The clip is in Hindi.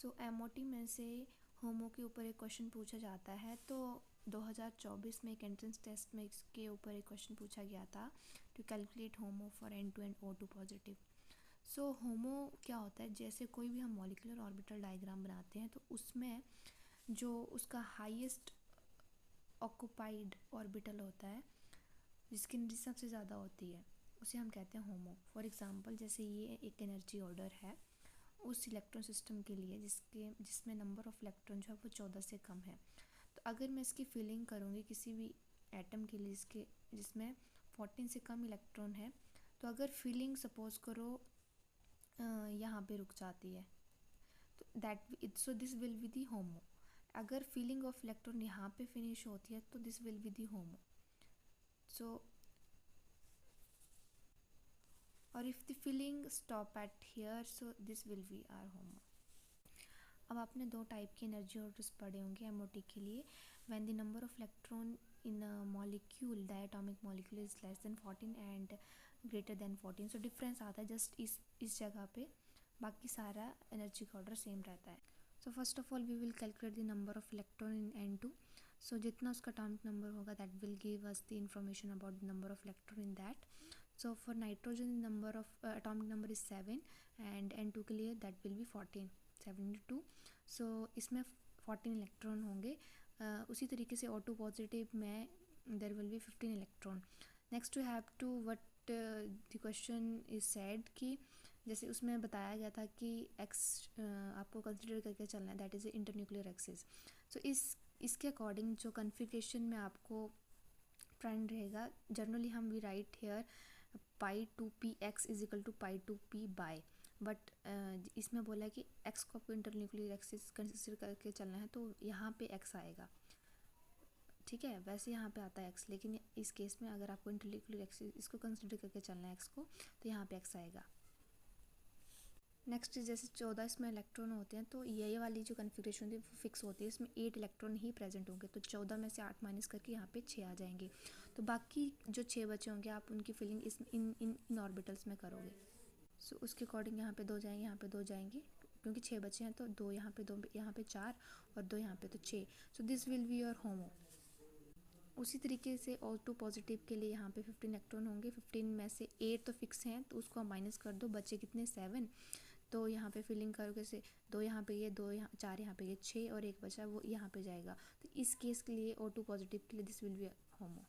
सो एमओटी में से होमो के ऊपर एक क्वेश्चन पूछा जाता है। तो 2024 में एक एंट्रेंस टेस्ट में इसके ऊपर एक क्वेश्चन पूछा गया था, to calculate HOMO for N2 O2 positive. So HOMO क्या होता है, जैसे कोई भी हम मॉलिक्यूलर ऑर्बिटल डायग्राम बनाते हैं तो उसमें जो उसका हाईएस्ट ऑक्यूपाइड ऑर्बिटल होता है, जिसकी एनर्जी सबसे ज़्यादा होती है, उसे हम कहते हैं होमो। फॉर एग्जांपल जैसे ये एक एनर्जी ऑर्डर है उस इलेक्ट्रॉन सिस्टम के लिए जिसमें नंबर ऑफ इलेक्ट्रॉन जो है वो 14 से कम है। तो अगर मैं इसकी फिलिंग करूँगी किसी भी एटम के लिए जिसमें 14 से कम इलेक्ट्रॉन है, तो अगर फिलिंग सपोज करो यहाँ पे रुक जाती है तो दिस विल बी दी होमो। अगर फिलिंग ऑफ इलेक्ट्रॉन यहाँ पे फिनिश होती है तो this will be the HOMO. So और if the filling stop at here so this will be our HOMO. अब आपने दो टाइप के एनर्जी ऑर्डर्स पढ़े होंगे एमओटी के लिए। When the number of electron in a molecule diatomic molecule is less than 14 and greater than 14। So difference आता है जस्ट इस जगह पे, बाकी सारा एनर्जी का ऑर्डर सेम रहता है। So first of all we will calculate the number of electron in N2। So जितना उसका एटॉमिक नंबर होगा that will give us the information about the number of electron in that. So for nitrogen number of atomic number is 7 and N2 के लिए दैट विल बी 14, 72। सो इसमें 14 इलेक्ट्रॉन होंगे। उसी तरीके से O2 पॉजिटिव में there will be 15 electron. Next you have to what the question is said कि जैसे उसमें बताया गया था कि एक्स आपको कंसिडर करके चलना है, दैट इज़ इंटरन्यूक्लियर एक्सिस। सो इसके अकॉर्डिंग जो कन्फिग्रेशन में आपको ट्रेंड रहेगा, जनरली हम we write here pi two p x is equal to pi two p by, but इसमें बोला है कि एक्स को आपको इंटरन्यूक्लियर एक्सिस कंसिडर करके चलना है तो यहाँ पे एक्स आएगा। ठीक है, वैसे यहाँ पे आता है एक्स, लेकिन इस केस में अगर आपको इंटरन्यूक्लियर एक्सिस इसको कंसिडर करके चलना है एक्स को, तो यहाँ पे एक्स आएगा। नेक्स्ट जैसे 14 इसमें इलेक्ट्रॉन होते हैं तो ये वाली जो कन्फिग्रेशन होती है वो फिक्स होती है, इसमें 8 इलेक्ट्रॉन ही प्रेजेंट होंगे। तो 14 में से 8 माइनस करके यहाँ पे 6 आ जाएंगे। तो बाकी जो 6 बचे होंगे आप उनकी फिलिंग इन ऑर्बिटल्स में करोगे। सो उसके अकॉर्डिंग यहाँ पे 2 जाएंगे, यहाँ पे 2 जाएंगे, क्योंकि 6 बचे हैं तो 2 यहाँ पे 2 यहाँ पे 4 और 2 यहाँ पे, तो 6। So this will be your HOMO. उसी तरीके से O2 पॉजिटिव के लिए यहाँ पे 15 इलेक्ट्रॉन होंगे। 15 में से 8 तो फिक्स हैं तो उसको आप माइनस कर दो, बचे कितने 7। तो यहाँ पे फिलिंग करोगे से 2 यहाँ पे ये 2 यहाँ 4 यहाँ पे ये 6 और 1 बचा वो यहाँ पे जाएगा। तो इस केस के लिए O2 पॉजिटिव के लिए दिस विल बी होमो।